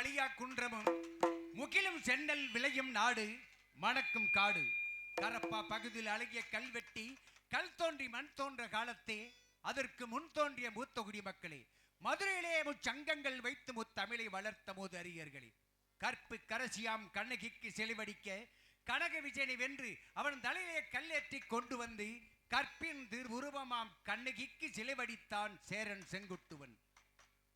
அழியா குன்றமும் முகிலும் சென்னல் விளையும் நாடு மணக்கும் காடு கரப்பா பகுதியில் அழகிய கல்வெட்டி கல் தோன்றி மண் தோன்ற காலத்தே அதற்கு முன் தோன்றிய மூத்த குடிமக்களே மதுரையிலே முச்சங்கங்கள் வைத்து முத்தமிழை வளர்த்த போது அறிஞர்களே கற்பு கரசியாம் கண்ணகிக்கு செலிவடிக்க கனக விஜயனை வென்று அவன் தலையிலே கல்லேற்றி கொண்டு வந்து கற்பின் திருவுருவமாம் கண்ணகிக்கு சிலைவடித்தான் சேரன் செங்குட்டுவன்.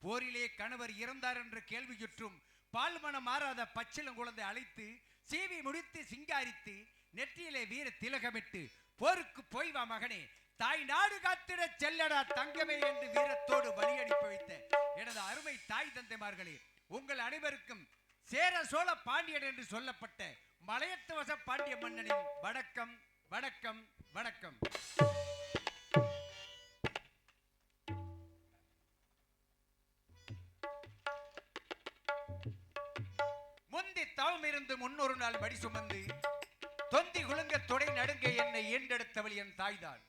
போரிலே கணவர் இறந்தார் என்ற கேள்வியுற்றும் பால்மணம் மாறாத பச்சிலம் குழந்தை அழைத்து சீவி முடித்து சிங்காரித்து நெற்றியிலே வீர திலகமிட்டு போருக்கு போய் வா மகனே, தாய் நாடு காத்திட செல்லடா தங்கமே என்று வீரத்தோடு பலியடிப்பு வைத்த எனது அருமை தாய் தந்தைமார்களே, உங்கள் அனைவருக்கும் சேர சோழ பாண்டியன் என்று சொல்லப்பட்ட மலையத்துவச பாண்டிய மன்னனின் வணக்கம் வணக்கம் வணக்கம். முந்தி தவம் இருந்து முன்னொரு நாள் மடி சுமந்து தொந்தி குலுங்க தொடை நடுங்க என்னை ஈண்டெடுத்தவள் என் தாய்தான்.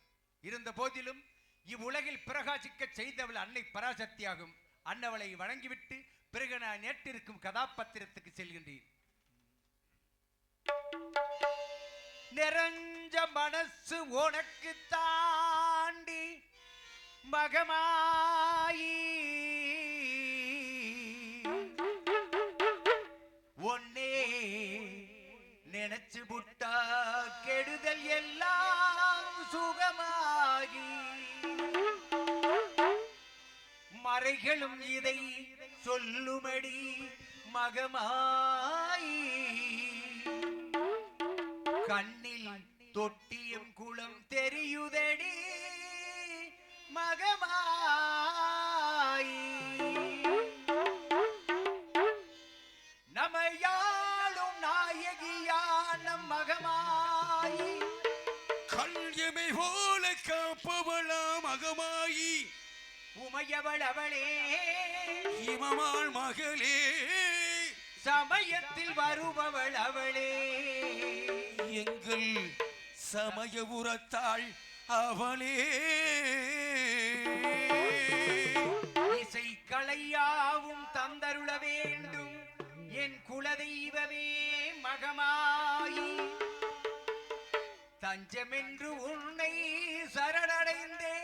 இருந்த போதிலும் இவ்வுலகில் பிரகாசிக்க செய்தவள் அன்னை பராசக்தியாகும். அன்னவளை வணங்கிவிட்டு பிறகு நான் நேற்றிருக்கும் கதாபாத்திரத்துக்கு செல்கின்றேன். நிறைஞ்ச மனசு உனக்கு தாண்டி மகமாயி ஒன்னே நினைச்சு புட்டா கெடுதல் எல்லாம் சுகமாகி மறைகளும் இதை சொல்லுமடி மகமாயி கண்ணில் தொட்டியும் குளம் தெரியுதடி மகமாயி நமையாளும் நாயகியான மகமாயி கல்யமை போல காப்பவளா மகமாயி உமையவள் அவளே இமமாள் மகளே சமயத்தில் வருபவள் அவளே எங்கள் சமயபுரத்தாள் அவளே இசை கலையாவும் தந்தருள வேண்டும் என் குலதெய்வமே மகமாயி தஞ்சமென்று உன்னை சரணடைந்தே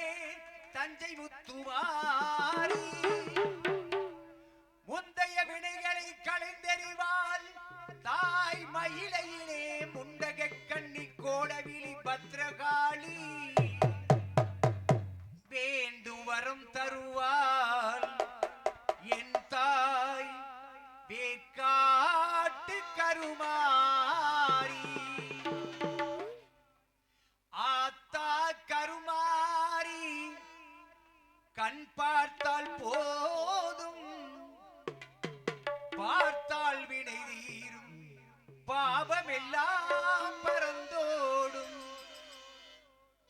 தஞ்சை முத்துமாரி முந்தைய வினைகளை களைந்தெறிவாள் தாய் மயிலையிலே முண்டக கண்ணி கோடவிழி பத்ரகாளி வேண்டும் வரம் தருவாள் என் தாய் வேக்காட்டு கருமாரி ஆத்தா கருமாரி கண் பார்த்தால் போதும் பார்த்தால் வினை தீரும் பாவமெல்லாம் பறந்தோடும்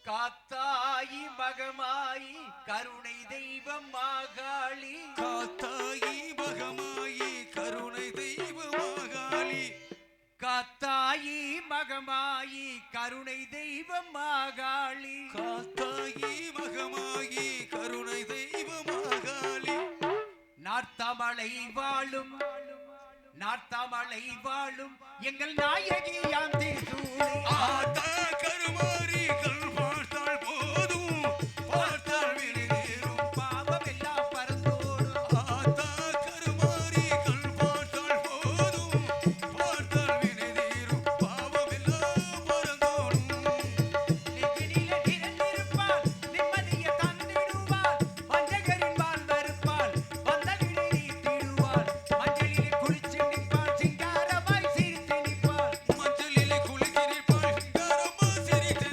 காத்தாயி மகமாயி கருணை தெய்வம் மாகாளி காத்தாயி மகமாயி கருணை தெய்வம் மாகாளி காத்தாயி மகமாயி கருணை தெய்வம் மாகாளி காத்தாயி மகமாயி கருணை தெய்வம் மாகாளி நார்த்தமலை வாழும் நார்த்தமலை வாழும் எங்கள் நாயகி யாந்தி சூழி ஆத்தா கருமாரி கண் பார்த்தால் போதும் பார்த்தால் விழுந்தேரும் பாவம் எல்லாம் பறந்தோடும் ஆத்தா கருமாரி கண் பார்த்தால் போதும் பார்த்தால் விழுந்தேரும் பாவம் எல்லாம் பறந்தோடும் நெஞ்சினிலே நிறைந்திருப்பாள் நிம்மதியை தந்திடுவாள் வஞ்சகரின் வாழ் வெறுப்பாள் வந்த விழி நீத்திடுவாள் மஞ்சளிலே குளிச்சு நிற்பாள் சிங்காரமாய் சிரித்து நிற்பாள் மஞ்சளிலே குளித்து நிற்பாள் சிங்காரமா சிரித்து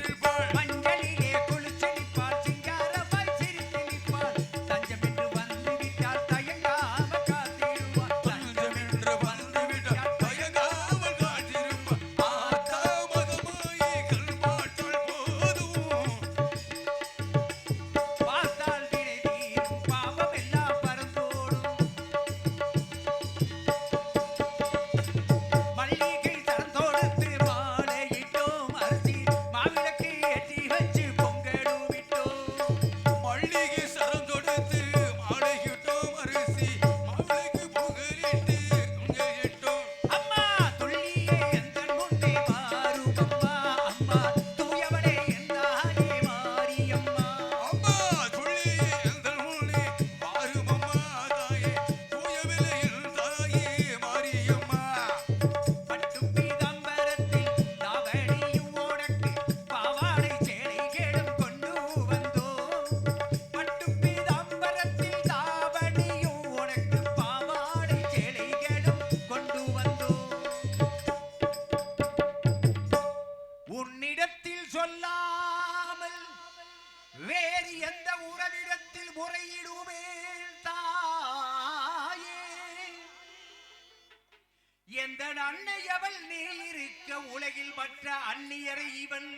அன்னையவள் நீ இருக்க உலகில் மற்ற அந்நியரை இவன்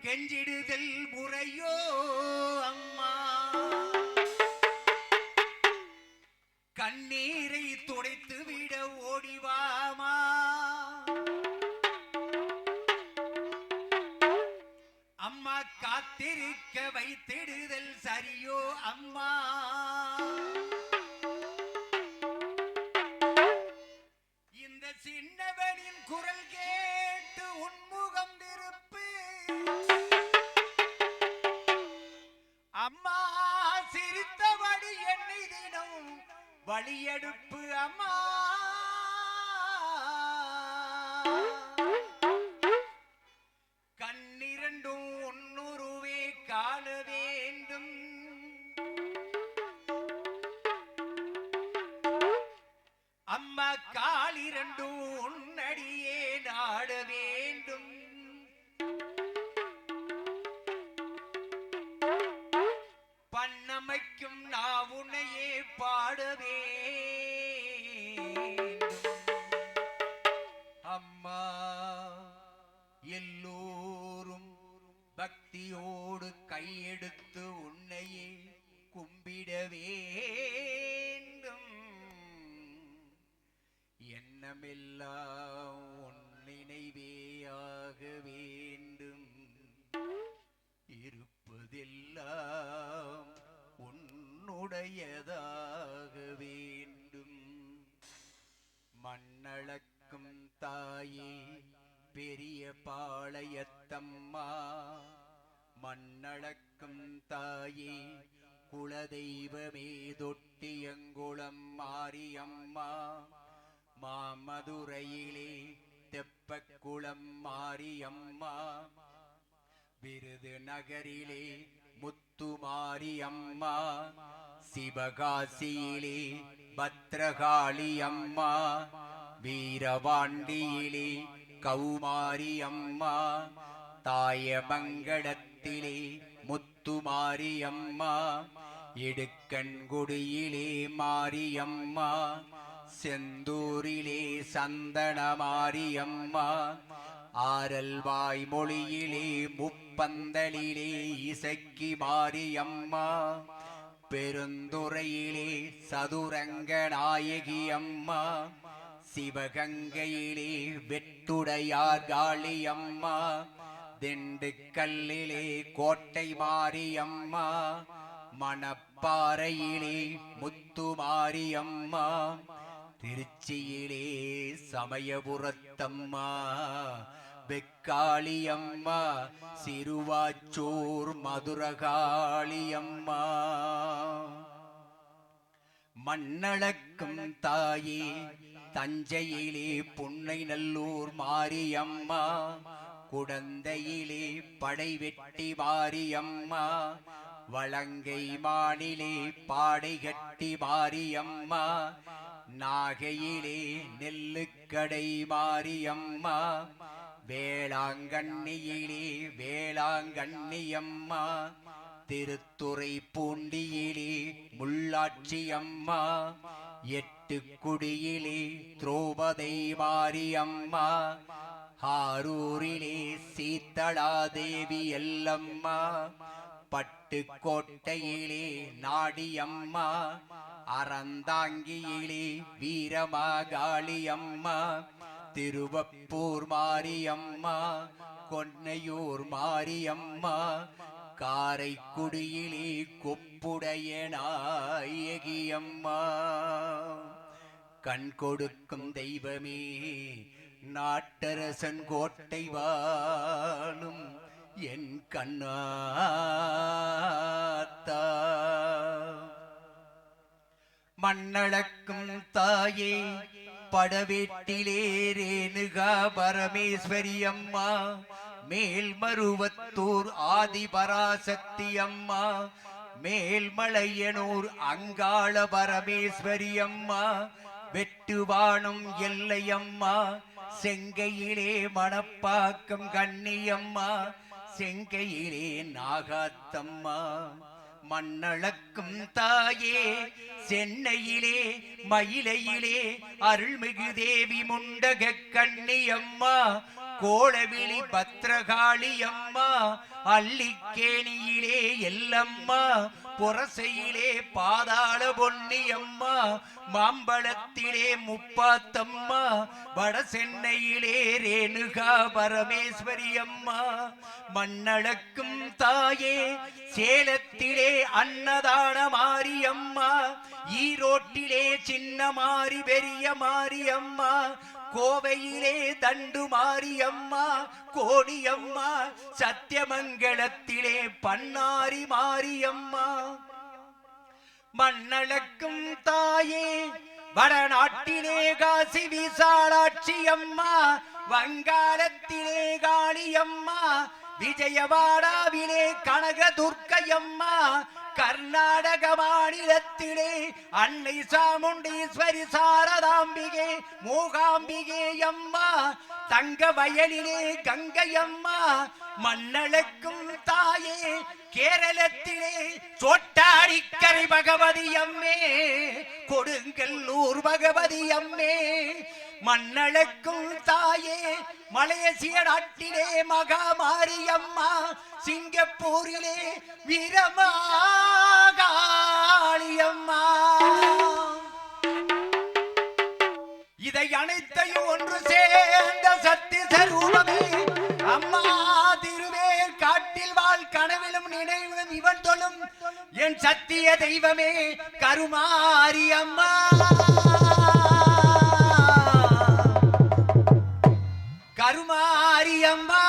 கெஞ்சிடுதல் முறையோ அம்மா கண்ணீரை துடைத்து விட ஓடிவாமா அம்மா காத்திருக்க வைத்திடுதல் சரியோ அம்மா இந்த சின்னவனின் குரல் கேட்டு உன்முகம் திருப்பு அம்மா சிரித்தபடி என்னை தினம் வழியெடுப்பு அம்மா கண்ணிரண்டும் உன்னுருவே காண வேண்டும் அம்மா காலிரண்டும் உன்னடியே நாட வேண்டும் பண்ணமைக்கும் நான் உன்னையே பாட வேண்டும் அம்மா எல்லோரும் பக்தியோடு கையெடுத்து உன்னையே கும்பிட வேண்டும் எண்ணமெல்லாம் உன் நினைவேயாக வேண்டும் இருப்பதெல்லாம் உன்னுடையதாக வேண்டும் மண்ணளக்கும் தாயே பெரிய பாளையத்தம்மா மண்ணளக்கும் தாயே குலதெய்வமே தொட்டியங்குளம் மாரியம்மா மாமதுரையிலே தெப்பக்குளம் மாரியம்மா விருதுநகரிலே முத்துமாரியம்மா சிவகாசியிலே பத்ரகாளி அம்மா வீரவாண்டியிலே கௌமாரி அம்மா தாயமங்கலத்திலே முத்துமாரி அம்மா இடுக்கண்குடியிலே மாரியம்மா செந்தூரிலே சந்தனமாரியம்மா ஆரல்வாய் மொழியிலே முப்பந்தலிலே இசக்கி மாரியம்மா பெருந்துறையிலே சதுரங்க நாயகி அம்மா சிவகங்கையிலே வெட்டுடையார் காளியம்மா திண்டுக்கல்லிலே கோட்டை மாரியம்மா மணப்பாறையிலே முத்துமாரியம்மா திருச்சியிலே சமயபுரத்தம்மா வெக்காளியம்மா சிறுவாச்சூர் மதுரகாளியம்மா மண்ணளக்கும் தாயே தஞ்சையிலே புன்னைநல்லூர் மாரியம்மா குடந்தையிலே படைவெட்டி மாரியம்மா வலங்கை மானிலே பாடைகட்டி மாரியம்மா நாகையிலே நெல்லுக்கடை மாரியம்மா வேளாங்கண்ணியிலே வேளாங்கண்ணியம்மா திருத்துறை பூண்டியிலே முள்ளாட்சி அம்மா எட்டுக்குடியிலே திரௌபதி மாரியம்மா ஆரூரிலே சீத்தளாதேவி எல்லம்மா பட்டுக்கோட்டையிலே நாடியம்மா அறந்தாங்கியிலே வீரமாகாளியம்மா திருவப்பூர் மாரியம்மா கொன்னையூர் மாரியம்மா காரைக்குடியிலே கொப்புடைய நாயகியம்மா கண் கொடுக்கும் தெய்வமே நாட்டரசன் கோட்டை வாழும் என் கண்ணாத்தா மண்ணளக்கும் தாயே படவேட்டிலே ரேணுகா பரமேஸ்வரி அம்மா மேல்மருவத்தூர் ஆதிபராசக்தி அம்மா மேல்மலையனூர் அங்காள பரமேஸ்வரி அம்மா வெட்டுவானம் எல்லையம்மா செங்கையிலே மணப்பாக்கம் கண்ணியம்மா செங்கையிலே நாகாத்தம்மா மண்ணளக்கும் தாயே சென்னையிலே மயிலையிலே அருள்மிகு தேவி முண்டக கண்ணியம்மா கோளவிழி பத்ரகாளி அம்மா அள்ளிக்கேணியிலே எல்லம்மா புரசையிலே பாதாள பொன்னியம்மா மாம்பழத்திலே முப்பாத்தம்மா வட சென்னையிலே ரேணுகா பரமேஸ்வரி அம்மா மண்ணளக்கும் தாயே சேலத்திலே அன்னதான மாரியம்மா ஈரோட்டிலே சின்ன மாரி பெரிய மாரியம்மா கோவையிலே தண்டு மாரியம்மா கோடியம்மா சத்தியமங்கலத்திலே பன்னாரி மாரியம்மா மண்ணளக்கும் தாயே வடநாட்டிலே காசி விசாலாட்சி அம்மா வங்காளத்திலே காளியம்மா விஜயவாடாவிலே கனக துர்க்கையம்மா கர்நாடக மாநிலத்திலே அன்னை சாமுண்டீஸ்வரி சாரதாம்பிகே மூகாம்பிகே அம்மா தங்க வயலிலே கங்கையம்மா மண்ணளக்கும் தாயே கேரளத்திலே சோட்டாடிக்கரை பகவதி அம்மே கொடுங்கல்லூர் பகவதி அம்மே மண்ணளக்கும் தாயே மலேசிய நாட்டிலே மகாமாரியம்மா சிங்கப்பூரிலே வீரமாகாளியம்மா இதை அனைத்தையும் ஒன்று சேர்ந்த சக்தி சரூபமே அம்மா திருவேல் காட்டில் வாழ் கனவிலும் நினைவிலும் இவன் தொழும் என் சத்திய தெய்வமே கருமாரியம்மா கருமாரியம்மா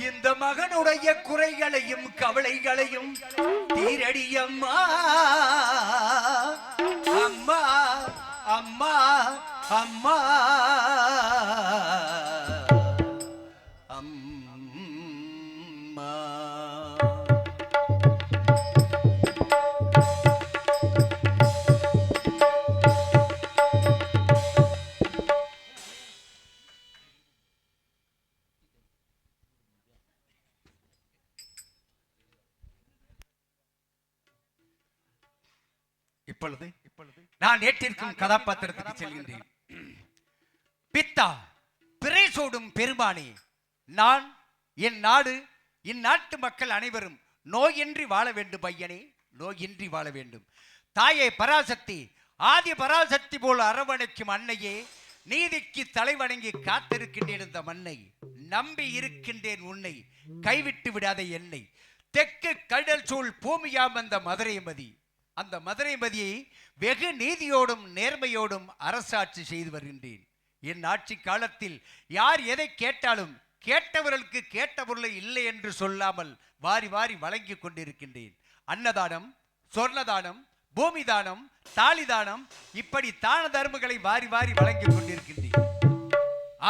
இந்த மகனுடைய குறைகளையும் கவலைகளையும் தீரடியம்மா அம்மா அம்மா அம்மா அம்மா இப்பொழுது நான் ஏற்றிருக்கும் கதாபாத்திரத்துக்கு செல்கின்றேன். பித்தா பிறைசூடும் பெருமானே, நான் என் நாடு இந்நாட்டு மக்கள் அனைவரும் நோயின்றி வாழ வேண்டும் பையனே, நோயின்றி வாழ வேண்டும். தாயே பராசக்தி, ஆதி பராசக்தி போல் அரவணைக்கும் அன்னையே, நீதிக்கு தலைவணங்கி காத்திருக்கின்றேன் இந்த மண்ணை, நம்பி இருக்கின்றேன் உன்னை, கைவிட்டு விடாத என்னை. தெற்கு கடல் சூழ் பூமியாம் அந்த மதுரைமதி, அந்த மதுரைமதியை வெகு நீதியோடும் நேர்மையோடும் அரசாட்சி செய்து வருகின்றேன். என் ஆட்சி காலத்தில் யார் எதை கேட்டாலும் கேட்டவர்களுக்கு கேட்ட பொருளை இல்லை என்று சொல்லாமல் வாரி வாரி வழங்கி கொண்டிருக்கின்றேன். அன்னதானம், சொர்ணதானம், பூமி தானம், தாலி தானம், இப்படி தான தர்மங்களை வாரி வாரி வழங்கி கொண்டிருக்கின்றேன்.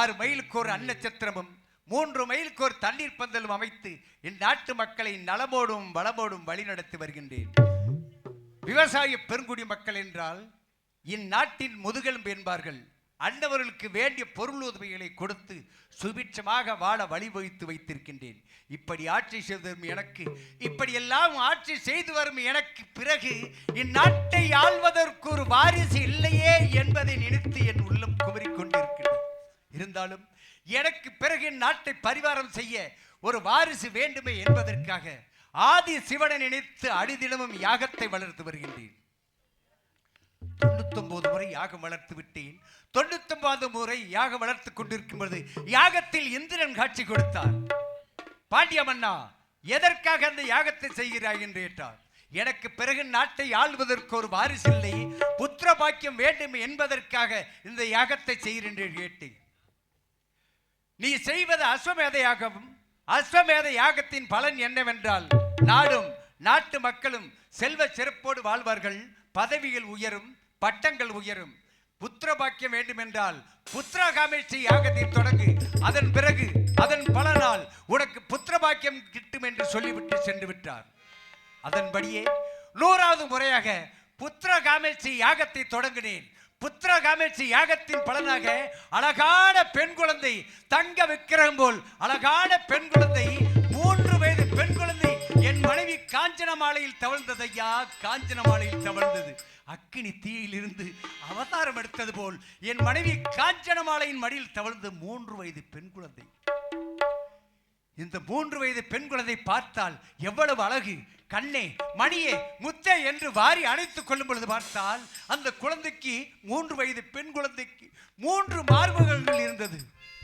6 மைலுக்கு ஒரு அன்னச்சத்திரமும் 3 மைலுக்கு ஒரு தண்ணீர் பந்தலும் அமைத்து என் நாட்டு மக்களை நலமோடும் வளமோடும் வழிநடத்தி வருகின்றேன். விவசாய பெருங்குடி மக்கள் என்றால் இந்நாட்டின் முதுகெலும்பு என்பார்கள். அண்டவர்களுக்கு வேண்டிய பொருள் உதவிகளை கொடுத்து சுபிட்சமாக வாழ வழிவகுத்து வைத்திருக்கின்றேன். இப்படி ஆட்சி செய்து வரும் எனக்கு, இப்படியெல்லாம் ஆட்சி செய்து வரும் எனக்கு பிறகு இந்நாட்டை ஆள்வதற்கு ஒரு வாரிசு இல்லையே என்பதை நினைத்து என் உள்ளம் குமரிக்கொண்டிருக்கின்றது. இருந்தாலும் எனக்கு பிறகு நாட்டை பரிவாரம் செய்ய ஒரு வாரிசு வேண்டுமே என்பதற்காக ஆதி சிவனை நினைத்து அடிதினமும் யாகத்தை வளர்த்து வருகின்றேன். 99 முறை யாகம் வளர்த்து விட்டேன். 99வது முறை யாகம் வளர்த்து கொண்டிருக்கும் பொழுது யாகத்தில் இந்திரன் காட்சி கொடுத்தார். பாண்டிய மன்னா, எதற்காக அந்த யாகத்தை செய்கிறாய் என்று கேட்டார். எனக்கு பிறகு நாட்டை ஆள்வதற்கு ஒரு வாரிசு இல்லை, புத்திர பாக்கியம் வேண்டும் என்பதற்காக இந்த யாகத்தை செய்கிறேன் என்று கேட்டேன். நீ செய்வது அஸ்வமேத யாகம். அஸ்வமேத யாகத்தின் பலன் என்னவென்றால் நாடும் நாட்டு மக்களும் செல்வ சிறப்போடு வாழ்வார்கள், பதவிகள் உயரும், பட்டங்கள் உயரும். புத்திர பாக்கியம் வேண்டும் என்றால் புத்திரகாமேட்சி யாகத்தை தொடங்கு, அதன் பிறகு அதன் பலனால் உனக்கு புத்திர பாக்கியம் கிட்டும் என்று சொல்லிவிட்டு சென்று விட்டார். அதன்படியே 100வது முறையாக புத்திரகாமேட்சி யாகத்தை தொடங்கினேன். புத்திரகாமேட்சி யாகத்தின் பலனாக அழகான பெண் குழந்தை, தங்க விக்கிரகம் போல் அழகான பெண் குழந்தை, 3 வயது பெண் குழந்தை மனைவி காஞ்சன மாலையில் தவழ்ந்ததையா, காஞ்சன மாலையில் தவழ்ந்தது. அக்கினி தீயிலிருந்து அவதாரம் எடுத்தது போல் என் மனைவி காஞ்சன மாலையின் மடியில் தவழ்ந்து 3 வயது பெண் குழந்தை. இந்த 3 வயது பெண் குழந்தை பார்த்தால் எவ்வளவு அழகு! கண்ணே, மணியே, முத்தே என்று வாரி அணைத்துக் கொள்ளும் பொழுது பார்த்தால் அந்த குழந்தைக்கு 3 வயது பெண் குழந்தைக்கு 3 மார்பகங்கள் இருந்தது.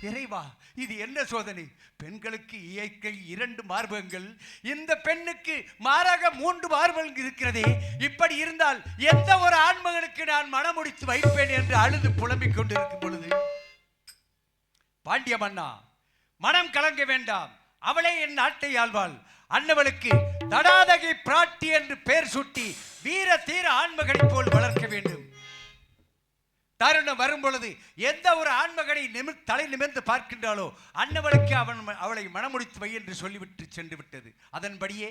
இறைவா, இது என்ன சோதனை! பெண்களுக்கு இயற்கை 2 மார்பகங்கள், இந்த பெண்ணுக்கு மாறாக 3 மார்பகங்கள் இருக்கிறதே. இப்படி இருந்தால் எந்த ஒரு ஆண்மகனுக்கு நான் மனமுடித்து வைப்பேன் என்று அழுது புலம்பிக் கொண்டிருக்கும் பொழுது, பாண்டிய மன்னா, மனம் கலங்க வேண்டாம், அவளே என் நாட்டை ஆள்வாள். அன்னவளுக்கு தடாதகை பிராட்டி என்று பெயர் சூட்டி வீர தீர ஆண்மகனை போல் வளர்க்க வேண்டும். தருணம் வரும் பொழுது எந்த ஒரு ஆண்மகனை தலை நிமிர்ந்து பார்க்கின்றாலோ அன்னவளுக்கு அவளை மனமுடித்து வை என்று சொல்லிவிட்டு சென்று விட்டது. அதன்படியே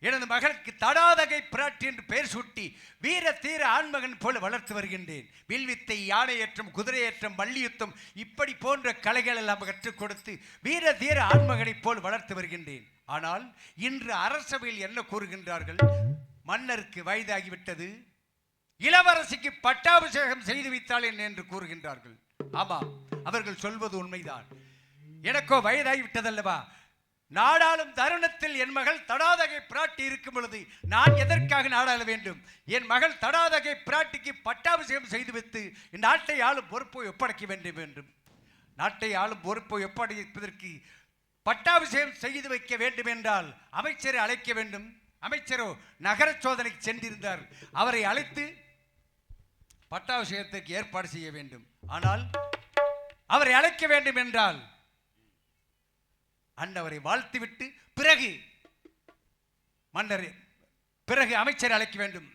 எனது மகளுக்கு தடாதகை பிராட்டி என்று பெயர் சூட்டி வீர தீர ஆண்மகன் போல வளர்த்து வருகின்றேன். வில்வித்தை, யானையேற்றம், குதிரையேற்றம், மல்யுத்தம் இப்படி போன்ற கலைகள் எல்லாம் கற்றுக் கொடுத்து வீர தீர ஆண்மகனை போல் வளர்த்து வருகின்றேன். ஆனால் இன்று அரசவையில் என்ன கூறுகின்றார்கள்? மன்னருக்கு வயதாகிவிட்டது, இளவரசிக்கு பட்டாபிஷேகம் செய்து வைத்தாள் என்று கூறுகின்றார்கள். ஆமாம், அவர்கள் சொல்வது உண்மைதான். எனக்கோ வயதாகிவிட்டதல்லவா? நாடாளும் தருணத்தில் என் மகள் தடாதகை பிராட்டி இருக்கும் பொழுது நான் எதற்காக நாடாள வேண்டும்? என் மகள் தடாதகை பிராட்டிக்கு பட்டாபிஷேகம் செய்து வைத்து நாட்டை ஆளும் பொறுப்பை ஒப்படைக்க வேண்டும். நாட்டை ஆளும் பொறுப்பை ஒப்படைப்பதற்கு பட்டாபிஷேகம் செய்து வைக்க வேண்டும் என்றால் அமைச்சரை அழைக்க வேண்டும். அமைச்சரோ நகர சோதனைக்கு சென்றிருந்தார். அவரை அழைத்து பட்டாபிஷேகத்திற்கு ஏற்பாடு செய்ய வேண்டும். ஆனால் அவரை அழைக்க வேண்டும் என்றால் அன்னவரை வாழ்த்துவிட்டு பிறகு அமைச்சரை அழைக்க வேண்டும்.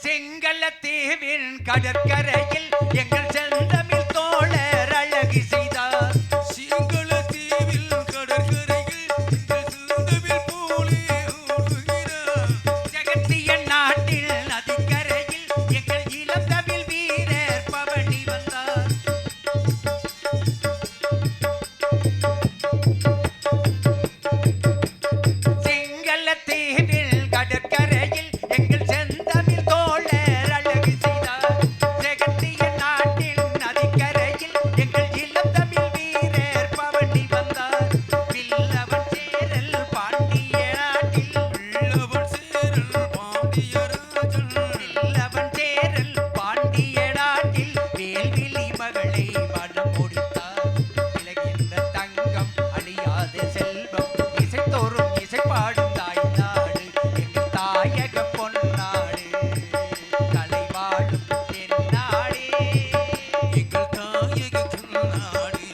செங்கல்ல தீவின் கடற்கரையில் எங்கள் செந்தமிழ் தோழர் அழகு செய்தார். சிங்கள தீவில் கடற்கரையில் எங்கள் செந்தமிழ் போலே ஓடுகிறார். ஜெகத்திய நாட்டில் நதிக்கரையில் எங்கள் இளம் தமிழ் வீரர் பவனி வந்தார். செங்கல்ல தீவில் கடற்கரையில் எங்கள் செந்தமிழ் தோழர் அழகு செய்தார். ஜெகத்திய நாட்டில் நதிக்கரையில் எங்கள் இளம் தமிழ் வீரர் பவனி வந்தார். வில்லவன் சேரல் பாண்டிய நாட்டில் உள்ளவன் சேரல் பாண்டியராஜன். வில்லவன் சேரல் பாண்டிய நாட்டில் வேல்விழி மகளை மனம் முடித்தார். விலகின்ற தங்கம் அழியாத செல்வம் இசைத்தோறும் இசைப்பாடும் தாய் நாடு எங்கள் தாயக பொன்னாடு கலைவாடும் என் நாடே. எங்கள் தாயக திருநாடு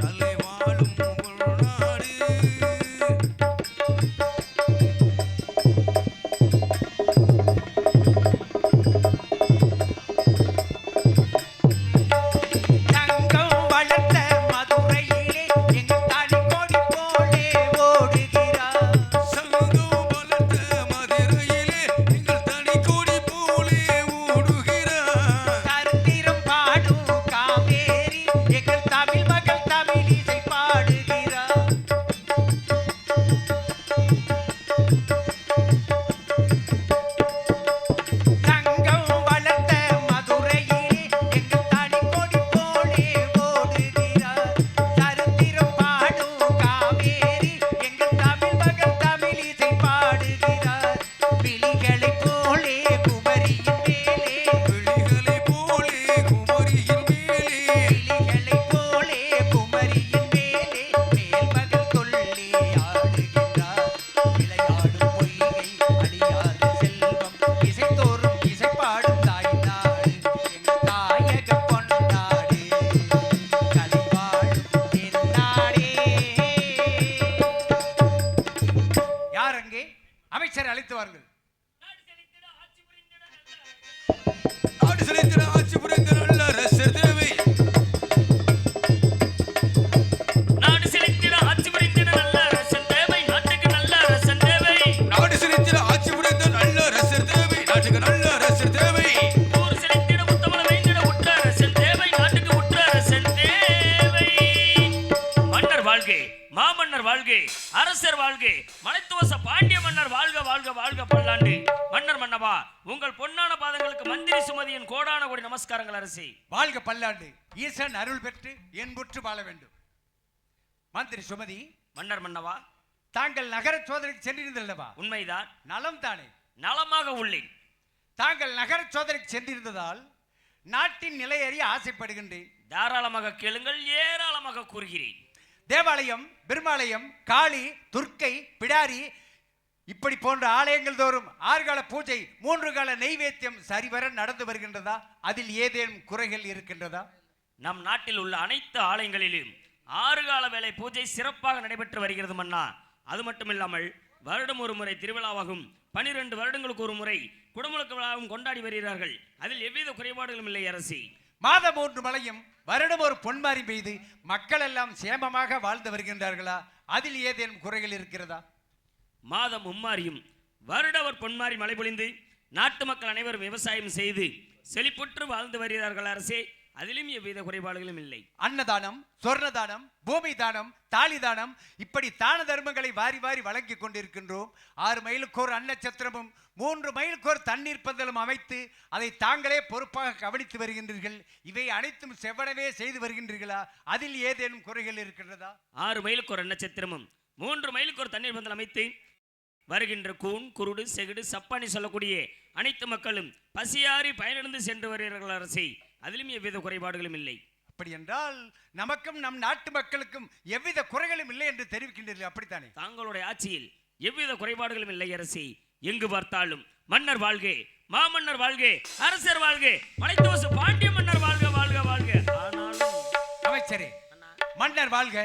கலை வாழும் உள்நாடு. தங்கம் வளர்த்த மதுரையிலே எங்கள் தனி கொடி போலே ஓடுகிறார். சங்கம் வளர்த்த மதுரையிலே எங்கள் தனி கொடி போலே ஓடுகிறார். சரித்திரம் பாடும் காவேரி எங்கள் தமிழ் மகள் தமிழ் இசை பாடுகிறார். தங்கம் வளர்த்த மதுரையிலே எங்கள் தனி கொடி போலே ஓடுகிறார். சரித்திரம் பாடும் காவேரி எங்கள் தமிழ் மகள் தமிழ் இசை பாடுகிறார். விழிகளைப் போலே குமரியின் மேலே விழிகளைப் போலே குமரியின் மேலே விழிகளைப் போலே குமரியின் மேலே மேல்மகள் கொள்ளே ஆடுகின்றார். விளையாடும் பொய்கை அழியாத செல்வம் இசைத்தோறும் இசைப்பாடும் தாய் நாடு எங்கள் தாயக பொன்னாடு கலைவாழும் என் நாடே. யார் அங்கே? அமைச்சரை அழைத்து வாருங்கள். நாடு செழித்திட ஆட்சி புரிந்த நல்ல அரசர் தேவை. நாடு செழித்திட ஆட்சி புரிந்திட நல்ல அரசன் தேவை. நாட்டுக்கு நல்ல அரசன் தேவை. நாடு செழித்திட ஆட்சி புரிந்த நல்ல அரசர் தேவை. நாட்டுக்கு நல்ல அரசர் தேவை. ஊர் செழித்திட உத்தமன வைந்திட உற்ற அரசன் தேவை. நாட்டுக்கு உற்ற அரசன் தேவை. மன்னர் வாழ்க, மாமன்னர் வாழ்க, அரசர் வாழ்க, மலைத்துவச பாண்டிய மன்னர் வாழ்க வாழ்க வாழ்க பல்லாண்டு. மன்னர் மன்னவா, உங்கள் பொன்னான பாதங்களுக்கு மந்திரி சுமதியின் கோடான கோடி நமஸ்காரங்கள் அரசே. வாழ்க பல்லாண்டு. ஈசன் அருள் பெற்று என்புற்று வாழ வேண்டும். மந்திரி சுமதி, மன்னர் மன்னவா, தாங்கள் நகர சோதனைக்கு சென்றிருந்தல்லவா? உண்மைதான். நலம் தானே? நலமாக உள்ளேன். தாங்கள் நகர சோதனைக்கு சென்றிருந்ததால் நாட்டின் நிலை அறிய ஆசைப்படுகின்றேன். தாராளமாக கேளுங்கள், ஏராளமாக கூறுகிறேன். தேவாலயம், பெருமாலயம், காளி, துர்க்கை, பிடாரி இப்படி போன்ற ஆலயங்கள் தோறும் 6 கால பூஜை, 3 கால நெய்வேத்தியம் சரிவர நடந்து வருகின்றதா? அதில் ஏதேனும் குறைகள் இருக்கின்றதா? நம் நாட்டில் உள்ள அனைத்து ஆலயங்களிலும் 6 கால வேளை பூஜை சிறப்பாக நடைபெற்று வருகிறது மன்னா. அது மட்டுமில்லாமல் வருடம் ஒரு முறை திருவிழாவாகும், 12 வருடங்களுக்கு ஒரு முறை குடமுழுக்கு விழாவும் கொண்டாடி வருகிறார்கள். அதில் எவ்வித குறைபாடுகளும் இல்லை அரசி. மாதம் 3 மழையும் வருடம் ஒரு பொன்மாரி பெய்து மக்கள் எல்லாம் சேமமாக வாழ்ந்து வருகின்றார்களா? அதில் ஏதேனும் குறைகள் இருக்கிறதா? மாதம் மும்மாரியும் வருடவர் பொன்மாரி மழை பொழிந்து நாட்டு மக்கள் அனைவரும் விவசாயம் செய்து செழிப்புற்று வாழ்ந்து வருகிறார்கள் அரசே. அதிலும் எவ்வித குறைபாடுகளும் இல்லை. அன்னதானம், சொர்ணதானம், பூமி தானம், தாலி தானம் இப்படி தான தர்மங்களை வாரி வாரி வழங்கி கொண்டிருக்கின்றோம். 6 மைலுக்கோர் அன்னச்சத்திரமும் 3 மைலுக்கோர் தண்ணீர் பந்தலும் அமைத்து அதை தாங்களே பொறுப்பாக கவனித்து வருகின்றீர்கள். இவை அனைத்தும் செவ்வனவே செய்து வருகின்றீர்களா? அதில் ஏதேனும் குறைகள் இருக்கின்றதா? 6 மைலுக்கு ஒரு நட்சத்திரமும் 3 மைலுக்கு ஒரு தண்ணீர் பந்தல் அமைத்து வருகின்ற கூன், குருடு, செகுடு, சப்பானி சொல்லக்கூடிய அனைத்து மக்களும் பசியாறி பயனடைந்து சென்று வருகிறார்கள் அரசே. அதிலும் எவ்வித குறைபாடுகளும் இல்லை. அப்படி என்றால் நமக்கும் நம் நாட்டு மக்களுக்கும் எவ்வித குறைகளும் இல்லை என்று தெரிவிக்கின்றீர்கள், அப்படித்தானே? தாங்களுடைய ஆட்சியில் எவ்வித குறைபாடுகளும் இல்லை அரசே. எங்கு பார்த்தாலும் மன்னர் வாழ்க, மாமன்னர் வாழ்க, அரசர் வாழ்க, மலைத்துவச பாண்டிய மன்னர் வாழ்க வாழ்க வாழ்க. ஆனாலும் அமைச்சரே, மன்னர் வாழ்க,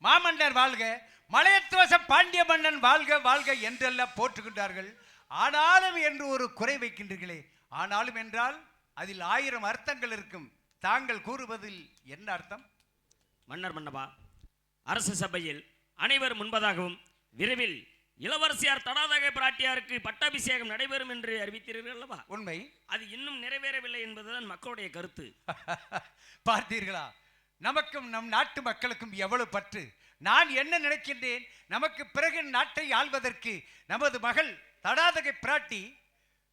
மாமன்னர் வாழ்க, மலையத்துவச பாண்டிய மன்னன் வாழ்க வாழ்க என்றெல்லாம் போற்றுகின்றார்கள். ஆனாலும் என்று ஒரு குறை வைக்கின்றீர்களே. ஆனாலும் என்றால் அதில் 1000 அர்த்தங்கள் இருக்கும். தாங்கள் கூறுவதில் என்ன அர்த்தம்? மன்னர் மன்னவா, அரசு சபையில் அனைவர் முன்பதாகவும் விரைவில் இளவரசியார் தடாதகை பிராட்டியாருக்கு பட்டாபிஷேகம் நடைபெறும் என்று அறிவித்தீர்கள் அல்லவா? உண்மை. அது இன்னும் நிறைவேறவில்லை என்பதுதான் மக்களுடைய கருத்து. பார்த்தீர்களா, நமக்கும் நம் நாட்டு மக்களுக்கும் எவ்வளவு பற்று. நான் என்ன நினைக்கின்றேன், நமக்கு பிறகு நாட்டை ஆள்வதற்கு நமது மகள் தடாதகை பிராட்டி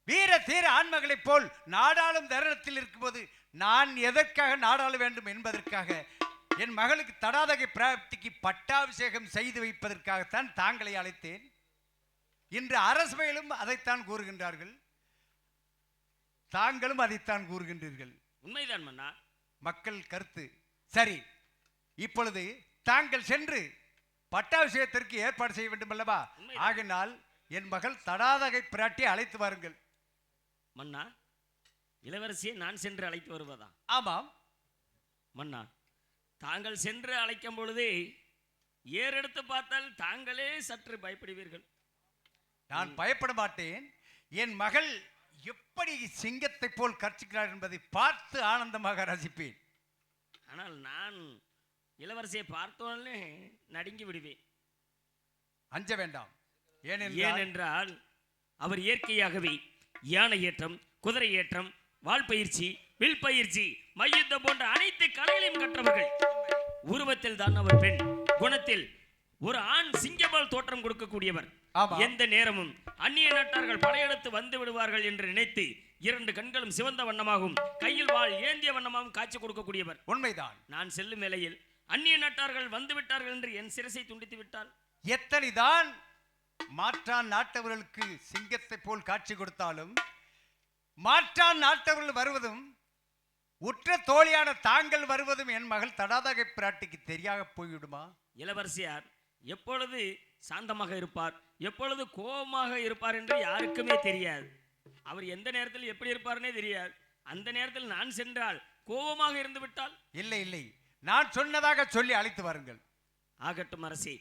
வீர தீர ஆண்மகளைப் போல் நாடாளும் தருணத்தில் இருக்கும்போது நான் எதற்காக நாடாள வேண்டும் என்பதற்காக என் மகளுக்கு தடாதகை பிராட்டிக்கு பட்டாபிஷேகம் செய்து வைப்பதற்காகத்தான் தாங்களை அழைத்தேன். இன்று அரசவையிலும் அதைத்தான் கூறுகின்றார்கள், தாங்களும் அதைத்தான் கூறுகின்றீர்கள். உண்மைதான் மன்னா. மக்கள் கருத்து சரி. இப்பொழுது தாங்கள் சென்று பட்டாபிஷேகத்திற்கு ஏற்பாடு செய்ய வேண்டும் அல்லவா? ஆகினால் என் மகள் தடாதகை பிராட்டி அழைத்து வாருங்கள். மன்னா, இளவரசியை நான் சென்று அழைத்து வருவதா? ஆமாம் மன்னா, தாங்கள் சென்று அழைக்கும் பொழுது ஏறெடுத்து பார்த்தால் தாங்களே சற்று பயப்படுவீர்கள். நான் பயப்பட மாட்டேன். என் மகள் எப்படி சிங்கத்தை போல் கர்ச்சிக்கிறார் என்பதை பார்த்து ஆனந்தமாக ரசிப்பேன். ஆனால் நான் இளவரசியை பார்த்தோன்னே நடுங்கி விடுவேன். அஞ்ச வேண்டாம். ஏனென்றால் அவர் இயற்கையாகவே யானை ஏற்றம், குதிரை ஏற்றம், வால் பயிற்சி, வில் பயிற்சி, மல்யுத்தம் போன்ற அனைத்து கலைகளையும் கற்றவர்கள். உருவத்தில் தான் அவர் பெண், குணத்தில் ஒரு ஆண் சிங்கபால் தோற்றம் கொடுக்கக்கூடியவர். எந்த நேரமும் அந்நிய நாட்டார்கள் படையெடுத்து வந்து விடுவார்கள் என்று நினைத்து 2 கண்களும் சிவந்த வண்ணமாகவும் கையில் வாள் ஏந்திய வண்ணமாகவும் காட்சி கொடுக்கக்கூடியவர். உண்மைதான். நான் செல்லும் வேளையில் அந்நிய நாட்டார்கள் வந்து விட்டார்கள் என்று என் சிரசை துண்டித்து விட்டால் எத்தனைதான் மாற்றான் நாட்டவர்களுக்கு சிங்கத்தை போல் காட்சி கொடுத்தாலும் மாற்றான் நாட்டவர்கள் வருவதும் உற்ற தோழியான தாங்கள் வருவதும் என் மகள் தடாதகை பிராட்டிக்கு தெரியாக போய்விடுமா? இளவரசியார் எப்பொழுது சாந்தமாக இருப்பார், எப்பொழுது கோபமாக இருப்பார் என்று யாருக்குமே தெரியாது. அவர் எந்த நேரத்தில் எப்படி இருப்பார்னே தெரியாது. அந்த நேரத்தில் நான் சென்றால் கோபமாக இருந்து விட்டால்? இல்லை இல்லை, நான் சொன்னதாக சொல்லி அழைத்து வாருங்கள். ஆகட்டும் அரசி,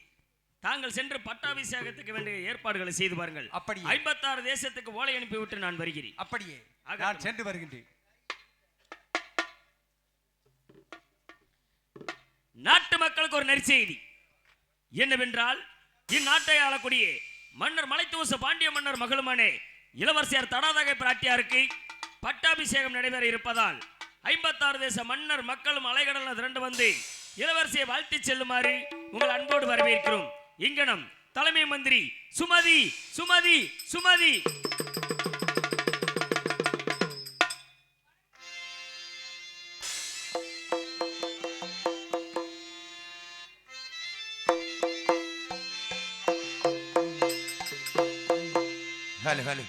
தாங்கள் சென்று பட்டாபிஷேகத்துக்கு வேண்டிய ஏற்பாடுகளை செய்து பாருங்கள். அப்படியே 56 தேசத்துக்கு ஓலை அனுப்பிவிட்டு நான் வருகிறேன். அப்படியே நான் சென்று வருகின்றேன். நாட்டு மக்களுக்கு ஒரு நற்செய்தி என்னவென்றால், இந்நாட்டை ஆளக்கூடிய மன்னர் மலைத்துவச பாண்டிய மன்னர் மகளுமானே இளவரசியார் தடாதகை பிராட்டியாருக்கு பட்டாபிஷேகம் நடைபெற இருப்பதால் 56 தேச மன்னர் மக்களும் அலைகடல திரண்டு வந்து இளவரசியை வாழ்த்தி செல்லுமாறு உங்கள் அன்போடு வரவேற்கிறோம். இங்கனம் தலைமை மந்திரி சுமதி சுமதி சுமதி. Hello hello